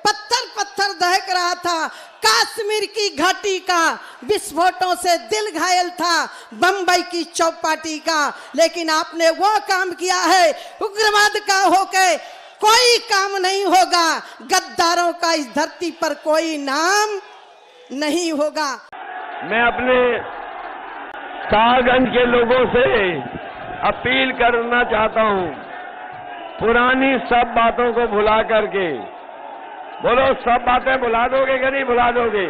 पत्थर पत्थर दहक रहा था। कश्मीर की घाटी का विस्फोटों से दिल घायल था, बंबई की चौपाटी का, लेकिन आपने वो काम किया है उग्रवाद का होके कोई काम नहीं होगा। गद्दारों का इस धरती पर कोई नाम नहीं होगा। मैं अपने साहगंज के लोगों से अपील करना चाहता हूं, पुरानी सब बातों को भुला करके, बोलो सब बातें भुला दोगे कि नहीं भुला दोगे?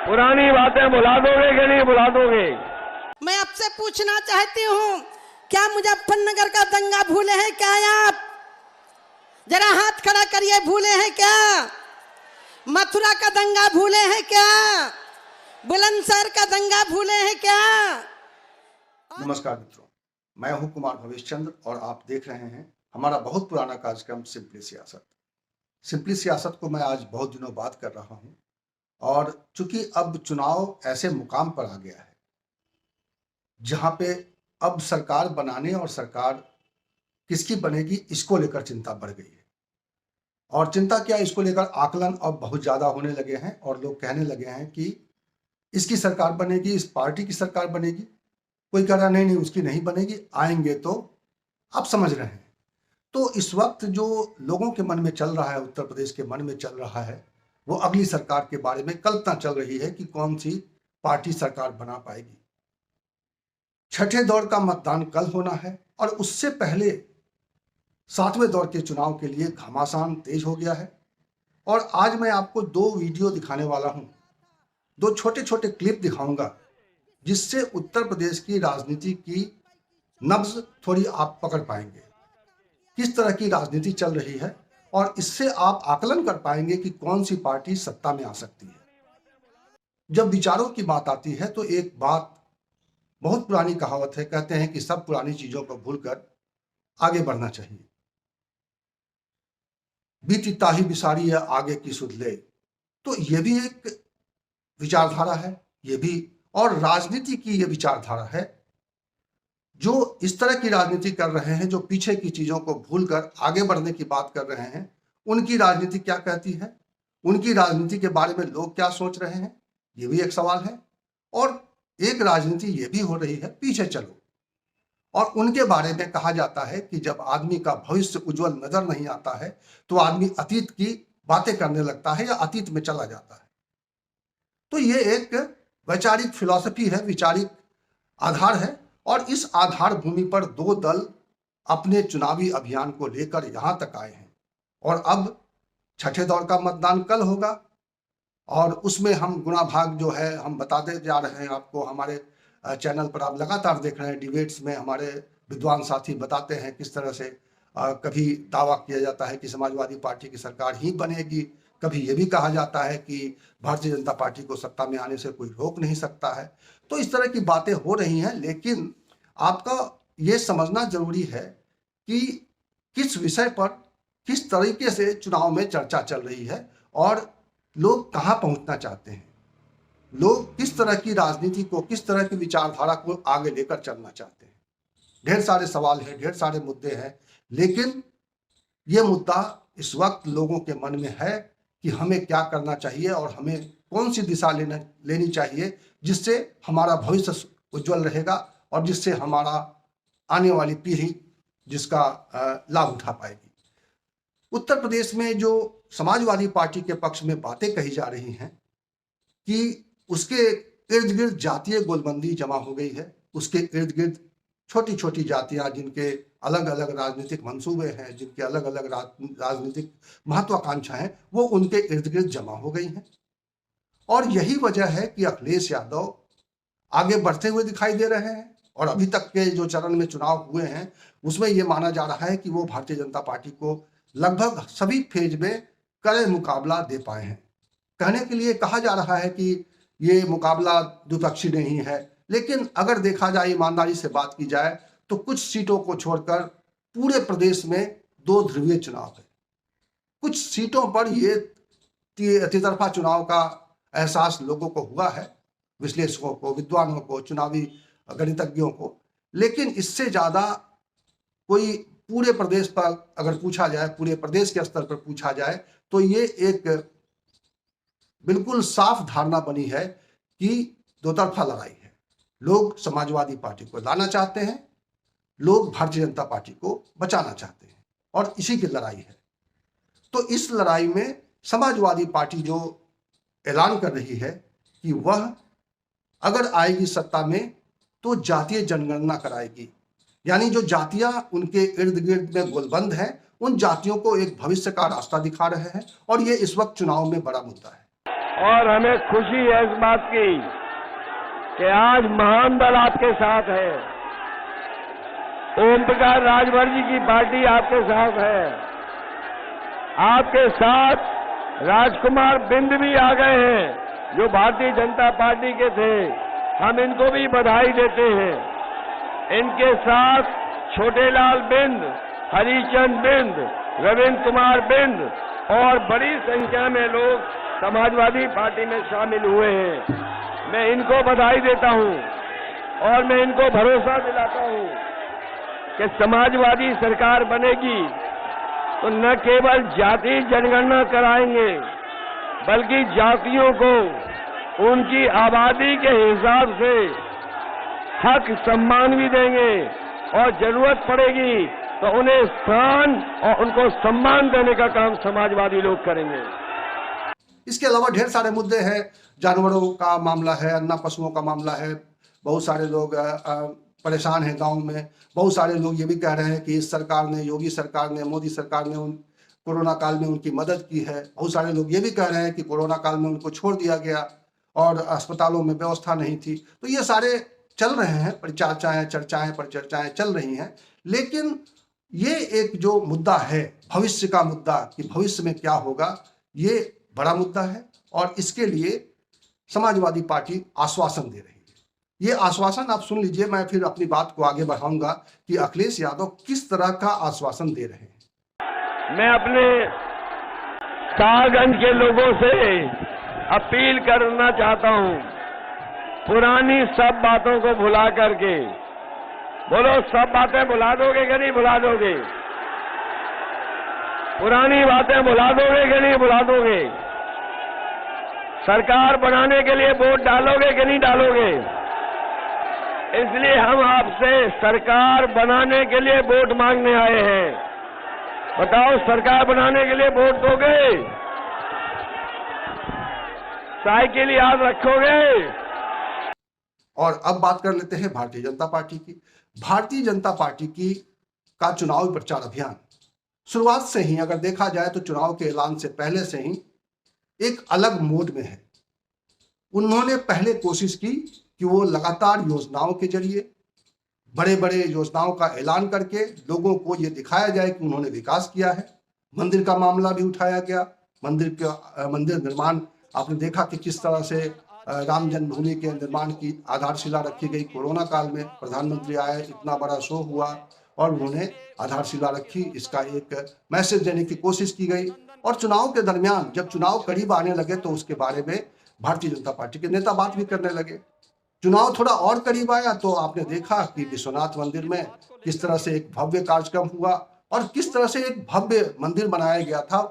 पुरानी बातें भुला दोगे कि नहीं भुला दोगे? मैं आपसे पूछना चाहती हूँ, क्या मुजफ्फरनगर का दंगा भूले हैं क्या आप? जरा हाथ खड़ा करिए, भूले हैं क्या? मथुरा का दंगा भूले हैं क्या? बुलंदशहर का दंगा भूले हैं क्या? नमस्कार मित्रों, मैं हूं कुमार भवेश चंद्र और आप देख रहे हैं हमारा बहुत पुराना कार्यक्रम सिंपली सियासत। सिंपली सियासत को मैं आज बहुत दिनों बाद कर रहा हूं और चूंकि अब चुनाव ऐसे मुकाम पर आ गया है जहां पे अब सरकार बनाने और सरकार किसकी बनेगी इसको लेकर चिंता बढ़ गई है। और चिंता क्या, इसको लेकर आकलन अब बहुत ज्यादा होने लगे हैं और लोग कहने लगे हैं कि इसकी सरकार बनेगी, इस पार्टी की सरकार बनेगी। कोई कह रहा नहीं उसकी नहीं बनेगी, आएंगे तो आप समझ रहे हैं। तो इस वक्त जो लोगों के मन में चल रहा है, उत्तर प्रदेश के मन में चल रहा है, वो अगली सरकार के बारे में कल्पना चल रही है कि कौन सी पार्टी सरकार बना पाएगी। छठे दौर का मतदान कल होना है और उससे पहले सातवें दौर के चुनाव के लिए घमासान तेज हो गया है। और आज मैं आपको दो वीडियो दिखाने वाला हूं, दो छोटे छोटे क्लिप दिखाऊंगा जिससे उत्तर प्रदेश की राजनीति की नब्ज थोड़ी आप पकड़ पाएंगे, किस तरह की राजनीति चल रही है, और इससे आप आकलन कर पाएंगे कि कौन सी पार्टी सत्ता में आ सकती है। जब विचारों की बात आती है तो एक बात बहुत पुरानी कहावत है, कहते हैं कि सब पुरानी चीजों को भूलकर आगे बढ़ना चाहिए। बीती ताही बिसारी है आगे की सुध ले, तो यह भी एक विचारधारा है, ये भी, और राजनीति की यह विचारधारा है। जो इस तरह की राजनीति कर रहे हैं, जो पीछे की चीजों को भूलकर आगे बढ़ने की बात कर रहे हैं, उनकी राजनीति क्या कहती है, उनकी राजनीति के बारे में लोग क्या सोच रहे हैं, ये भी एक सवाल है। और एक राजनीति ये भी हो रही है पीछे चलो, और उनके बारे में कहा जाता है कि जब आदमी का भविष्य उज्जवल नजर नहीं आता है तो आदमी अतीत की बातें करने लगता है या अतीत में चला जाता है। तो ये एक वैचारिक फिलॉसफी है, विचारिक आधार है, और इस आधार भूमि पर दो दल अपने चुनावी अभियान को लेकर यहां तक आए हैं। और अब छठे दौर का मतदान कल होगा और उसमें हम गुणा भाग जो है हम बताते जा रहे हैं आपको। हमारे चैनल पर आप लगातार देख रहे हैं, डिबेट्स में हमारे विद्वान साथी बताते हैं किस तरह से कभी दावा किया जाता है कि समाजवादी पार्टी की सरकार ही बनेगी, कभी ये भी कहा जाता है कि भारतीय जनता पार्टी को सत्ता में आने से कोई रोक नहीं सकता है। तो इस तरह की बातें हो रही हैं, लेकिन आपका ये समझना जरूरी है कि किस विषय पर किस तरीके से चुनाव में चर्चा चल रही है और लोग कहाँ पहुंचना चाहते हैं, लोग किस तरह की राजनीति को, किस तरह की विचारधारा को आगे लेकर चलना चाहते हैं। ढेर सारे सवाल हैं, ढेर सारे मुद्दे हैं, लेकिन ये मुद्दा इस वक्त लोगों के मन में है कि हमें क्या करना चाहिए और हमें कौन सी दिशा लेनी चाहिए जिससे हमारा भविष्य उज्जवल रहेगा और जिससे हमारा आने वाली पीढ़ी जिसका लाभ उठा पाएगी। उत्तर प्रदेश में जो समाजवादी पार्टी के पक्ष में बातें कही जा रही हैं कि उसके इर्द गिर्द जातीय गोलबंदी जमा हो गई है, उसके इर्द गिर्द छोटी छोटी जातियां जिनके अलग अलग राजनीतिक मंसूबे हैं, जिनके अलग अलग राजनीतिक महत्वाकांक्षाएं हैं, वो उनके इर्द गिर्द जमा हो गई हैं। और यही वजह है कि अखिलेश यादव आगे बढ़ते हुए दिखाई दे रहे हैं और अभी तक के जो चरण में चुनाव हुए हैं उसमें यह माना जा रहा है कि वो भारतीय जनता पार्टी को लगभग सभी फेज में कड़े मुकाबला दे पाए हैं। कहने के लिए कहा जा रहा है कि ये मुकाबला द्विपक्षीय नहीं है, लेकिन अगर देखा जाए, ईमानदारी से बात की जाए, तो कुछ सीटों को छोड़कर पूरे प्रदेश में दो ध्रुवीय चुनाव है। कुछ सीटों पर ये तितरफा चुनाव का एहसास लोगों को हुआ है, विश्लेषकों को, विद्वानों को, चुनावी गणितज्ञों को, लेकिन इससे ज्यादा कोई पूरे प्रदेश पर अगर पूछा जाए, पूरे प्रदेश के स्तर पर पूछा जाए, तो ये एक बिल्कुल साफ धारणा बनी है कि दो तरफा लड़ाई है। लोग समाजवादी पार्टी को लाना चाहते हैं, लोग भारतीय जनता पार्टी को बचाना चाहते हैं, और इसी की लड़ाई है। तो इस लड़ाई में समाजवादी पार्टी जो ऐलान कर रही है कि वह अगर आएगी सत्ता में तो जातीय जनगणना कराएगी, यानी जो जातियां उनके इर्द गिर्द में गोलबंद हैं, उन जातियों को एक भविष्य का रास्ता दिखा रहे हैं, और ये इस वक्त चुनाव में बड़ा मुद्दा है। और हमें खुशी है इस बात की कि आज महान दल आपके साथ है, ओम प्रकाश राजभर जी की पार्टी आपके साथ है, आपके साथ राजकुमार बिंद भी आ गए हैं जो भारतीय जनता पार्टी के थे, हम इनको भी बधाई देते हैं। इनके साथ छोटेलाल बिंद, हरिचंद बिंद, रविंद्र कुमार बिंद और बड़ी संख्या में लोग समाजवादी पार्टी में शामिल हुए हैं। मैं इनको बधाई देता हूं और मैं इनको भरोसा दिलाता हूं कि समाजवादी सरकार बनेगी तो न केवल जाति जनगणना कराएंगे, बल्कि जातियों को उनकी आबादी के हिसाब से हक सम्मान भी देंगे, और जरूरत पड़ेगी तो उन्हें स्थान और उनको सम्मान देने का काम समाजवादी लोग करेंगे। इसके अलावा ढेर सारे मुद्दे हैं, जानवरों का मामला है, अन्ना पशुओं का मामला है, बहुत सारे लोग परेशान हैं गांव में। बहुत सारे लोग ये भी कह रहे हैं कि इस सरकार ने, योगी सरकार ने, मोदी सरकार ने उन कोरोना काल में उनकी मदद की है। बहुत सारे लोग ये भी कह रहे हैं कि कोरोना काल में उनको छोड़ दिया गया और अस्पतालों में व्यवस्था नहीं थी। तो ये सारे चल रहे हैं, चर्चाएं चल रही हैं, लेकिन ये एक जो मुद्दा है, भविष्य का मुद्दा कि भविष्य में क्या होगा, ये बड़ा मुद्दा है, और इसके लिए समाजवादी पार्टी आश्वासन दे रही है। ये आश्वासन आप सुन लीजिए, मैं फिर अपनी बात को आगे बढ़ाऊंगा कि अखिलेश यादव किस तरह का आश्वासन दे रहे हैं। मैं अपने साहगंज के लोगों से अपील करना चाहता हूं, पुरानी सब बातों को भुला करके, बोलो सब बातें भुला दोगे कि नहीं भुला दोगे? पुरानी बातें भुला दोगे कि नहीं भुला दोगे? सरकार बनाने के लिए वोट डालोगे कि नहीं डालोगे? इसलिए हम आपसे सरकार बनाने के लिए वोट मांगने आए हैं। बताओ, सरकार बनाने के लिए वोट दोगे? साइकिल याद रखोगे? और अब बात कर लेते हैं भारतीय जनता पार्टी की। भारतीय जनता पार्टी की का चुनावी प्रचार अभियान शुरुआत से ही, अगर देखा जाए तो चुनाव के ऐलान से पहले से ही एक अलग मोड में है। उन्होंने पहले कोशिश की कि वो लगातार योजनाओं के जरिए, बड़े बड़े योजनाओं का ऐलान करके लोगों को ये दिखाया जाए कि उन्होंने विकास किया है। मंदिर का मामला भी उठाया गया। मंदिर निर्माण आपने देखा कि किस तरह से राम जन्मभूमि के निर्माण की आधारशिला रखी गई। कोरोना काल में प्रधानमंत्री आए, इतना बड़ा शो हुआ और उन्होंने आधारशिला रखी। इसका एक मैसेज देने की कोशिश की गई। और चुनाव के दरमियान जब चुनाव करीब आने लगे तो उसके बारे में भारतीय जनता पार्टी के नेता बात भी करने लगे। चुनाव थोड़ा और करीब आया तो आपने देखा कि विश्वनाथ मंदिर में किस तरह से एक भव्य कार्यक्रम हुआ और किस तरह से एक भव्य मंदिर बनाया गया था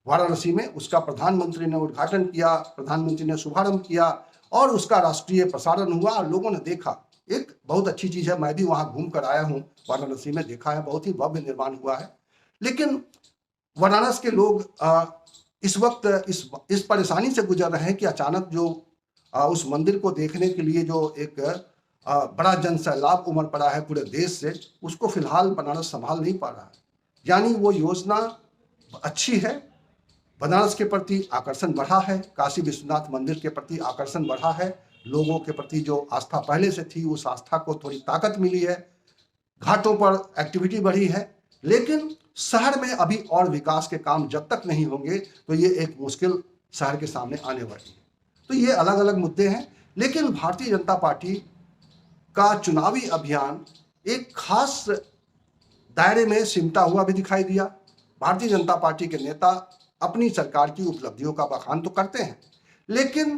वाराणसी में। उसका प्रधानमंत्री ने उद्घाटन किया, प्रधानमंत्री ने शुभारंभ किया और उसका राष्ट्रीय प्रसारण हुआ और लोगों ने देखा। एक बहुत अच्छी चीज है, मैं भी वहां घूम कर आया हूं, वाराणसी में देखा है, बहुत ही भव्य निर्माण हुआ है। लेकिन वाराणसी के लोग इस वक्त इस परेशानी से गुजर रहे हैं कि अचानक जो उस मंदिर को देखने के लिए जो एक बड़ा जन सैलाब उमड़ पड़ा है पूरे देश से, उसको फिलहाल बनारस संभाल नहीं पा रहा है। यानी वो योजना अच्छी है, बनारस के प्रति आकर्षण बढ़ा है, काशी विश्वनाथ मंदिर के प्रति आकर्षण बढ़ा है, लोगों के प्रति जो आस्था पहले से थी उस आस्था को थोड़ी ताकत मिली है, घाटों पर एक्टिविटी बढ़ी है। लेकिन शहर में अभी और विकास के काम जब तक नहीं होंगे तो ये एक मुश्किल शहर के सामने आने वाली है। तो ये अलग अलग मुद्दे हैं। लेकिन भारतीय जनता पार्टी का चुनावी अभियान एक खास दायरे में सिमटा हुआ भी दिखाई दिया। भारतीय जनता पार्टी के नेता अपनी सरकार की उपलब्धियों का बखान तो करते हैं, लेकिन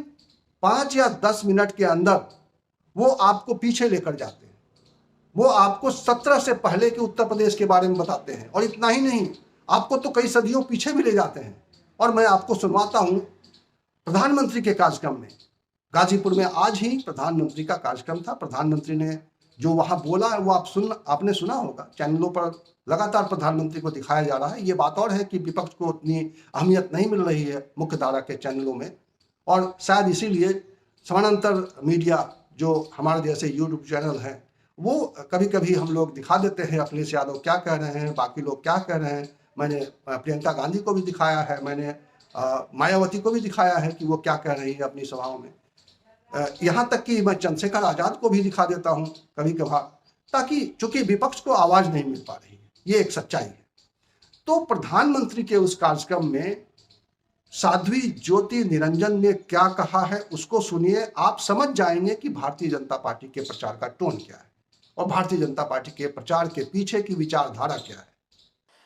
5 या 10 मिनट के अंदर वो आपको पीछे लेकर जाते हैं। वो आपको 17 से पहले के उत्तर प्रदेश के बारे में बताते हैं। और इतना ही नहीं, आपको तो कई सदियों पीछे भी ले जाते हैं। और मैं आपको सुनवाता हूं प्रधानमंत्री के कार्यक्रम में, गाजीपुर में आज ही प्रधानमंत्री का कार्यक्रम था। प्रधानमंत्री ने जो वहां बोला है वो आपने सुना होगा। चैनलों पर लगातार प्रधानमंत्री को दिखाया जा रहा है। ये बात और है कि विपक्ष को उतनी अहमियत नहीं मिल रही है मुख्य धारा के चैनलों में, और शायद इसीलिए समानांतर मीडिया जो हमारे जैसे यूट्यूब चैनल हैं वो कभी कभी हम लोग दिखा देते हैं अखिलेश यादव क्या कह रहे हैं, बाकी लोग क्या कह रहे हैं। मैंने प्रियंका गांधी को भी दिखाया है, मैंने मायावती को भी दिखाया है कि वो क्या कह रही है अपनी सभाओं में। यहाँ तक कि मैं चंद्रशेखर आजाद को भी दिखा देता हूँ कभी कभार, ताकि चूंकि विपक्ष को आवाज नहीं मिल पा रही है, ये एक सच्चाई है। तो प्रधानमंत्री के उस कार्यक्रम में साध्वी ज्योति निरंजन ने क्या कहा है उसको सुनिए, आप समझ जाएंगे कि भारतीय जनता पार्टी के प्रचार का टोन क्या है और भारतीय जनता पार्टी के प्रचार के पीछे की विचारधारा क्या है।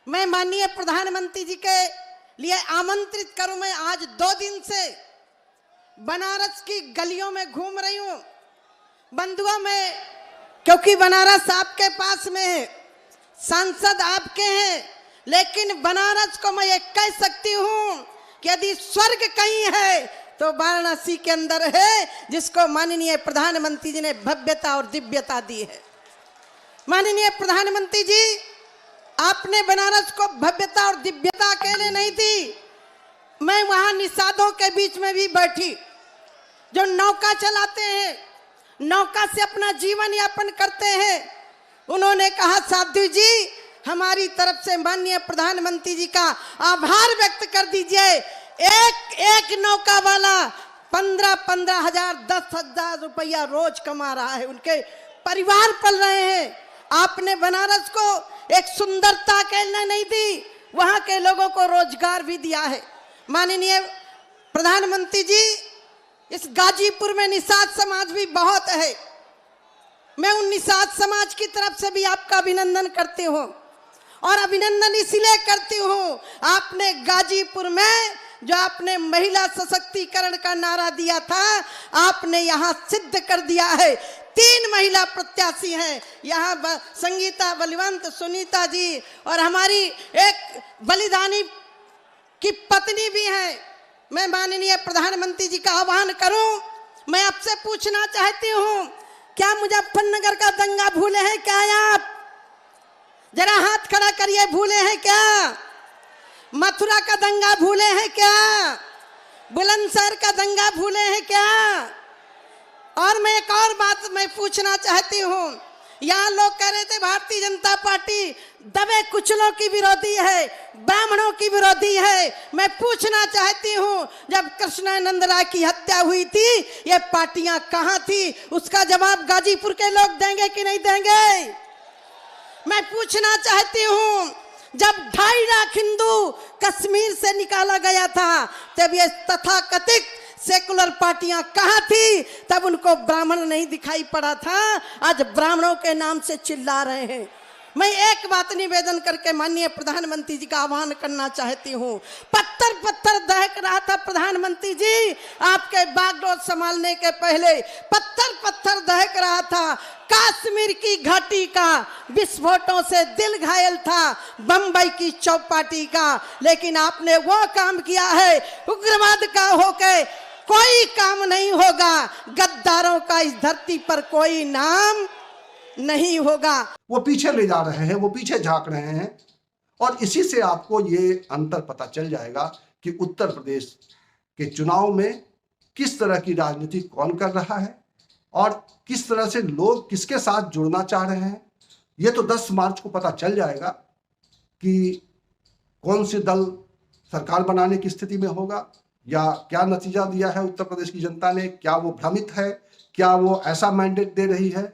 मैं माननीय प्रधानमंत्री जी के लिए आमंत्रित करूं। मैं आज 2 दिन से बनारस की गलियों में घूम रही हूं बंधुओं में, क्योंकि बनारस आपके पास में है, सांसद आपके हैं, लेकिन बनारस को मैं ये कह सकती हूं कि यदि स्वर्ग कहीं है तो वाराणसी के अंदर है, जिसको माननीय प्रधानमंत्री जी ने भव्यता और दिव्यता दी है। माननीय प्रधानमंत्री जी, आपने बनारस को भव्यता और दिव्यता अकेले नहीं दी, मैं वहां निषादों के बीच में भी बैठी जो नौका चलाते हैं, नौका से अपना जीवन यापन करते हैं। उन्होंने कहा साध्वी जी हमारी तरफ से माननीय प्रधानमंत्री जी का आभार व्यक्त कर दीजिए। एक नौका वाला 15-15 हजार 10,000 रुपया रोज कमा रहा है, उनके परिवार पल रहे हैं। आपने बनारस को एक सुंदरता अकेले नहीं दी, वहां के लोगों को रोजगार भी दिया है। माननीय प्रधानमंत्री जी, इस गाजीपुर में निषाद समाज भी बहुत है, मैं उन निषाद समाज की तरफ से भी आपका अभिनंदन करती हूँ। और अभिनंदन इसलिए करती हूँ, आपने गाजीपुर में जो आपने महिला सशक्तिकरण का नारा दिया था, आपने यहाँ सिद्ध कर दिया है। 3 महिला प्रत्याशी हैं यहाँ, संगीता बलवंत, सुनीता जी और हमारी एक बलिदानी की पत्नी भी है। मैं माननीय प्रधानमंत्री जी का आह्वान करूं, मैं आपसे पूछना चाहती हूं, क्या मुजफ्फरनगर का दंगा भूले हैं क्या आप? जरा हाथ खड़ा करिए, भूले हैं क्या? मथुरा का दंगा भूले हैं क्या? बुलंदशहर का दंगा भूले हैं क्या? और मैं एक और बात मैं पूछना चाहती हूँ, यहाँ लोग कह रहे थे भारतीय जनता पार्टी दबे कुचलों की विरोधी है, ब्राह्मणों की विरोधी है। मैं पूछना चाहती हूँ, जब कृष्णानंद राय की हत्या हुई थी ये पार्टियां कहाँ थी? उसका जवाब गाजीपुर के लोग देंगे कि नहीं देंगे? मैं पूछना चाहती हूँ, जब 2.5 लाख हिंदू कश्मीर से निकाला गया था तब ये तथाकथित सेकुलर पार्टियां कहाँ थी? तब उनको ब्राह्मण नहीं दिखाई पड़ा था, आज ब्राह्मणों के नाम से चिल्ला रहे हैं। मैं एक बात निवेदन करके माननीय प्रधानमंत्री जी का आह्वान करना चाहती हूँ। पत्थर दहक रहा था प्रधानमंत्री जी, आपके बागडोर संभालने के पहले पत्थर दहक रहा था। कश्मीर की घाटी का विस्फोटों से दिल घायल था, बंबई की चौपाटी का, लेकिन आपने वो काम किया है उग्रवाद का होके कोई काम नहीं होगा, गद्दारों का इस धरती पर कोई नाम नहीं होगा। वो पीछे ले जा रहे हैं, वो पीछे झांक रहे हैं, और इसी से आपको ये अंतर पता चल जाएगा कि उत्तर प्रदेश के चुनाव में किस तरह की राजनीति कौन कर रहा है और किस तरह से लोग किसके साथ जुड़ना चाह रहे हैं। ये तो 10 मार्च को पता चल जाएगा कि कौन से दल सरकार बनाने की स्थिति में होगा या क्या नतीजा दिया है उत्तर प्रदेश की जनता ने। क्या वो भ्रमित है, क्या वो ऐसा मैंडेट दे रही है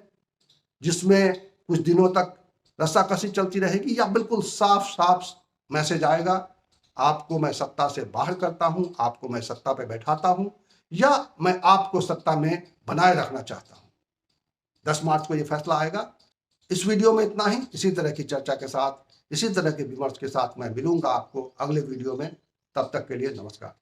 जिसमें कुछ दिनों तक रस्साकसी चलती रहेगी, या बिल्कुल साफ मैसेज आएगा, आपको मैं सत्ता से बाहर करता हूं, आपको मैं सत्ता पे बैठाता हूं, या मैं आपको सत्ता में बनाए रखना चाहता हूं। 10 मार्च को यह फैसला आएगा। इस वीडियो में इतना ही। इसी तरह की चर्चा के साथ, इसी तरह के विमर्श के साथ मैं मिलूंगा आपको अगले वीडियो में। तब तक के लिए नमस्कार।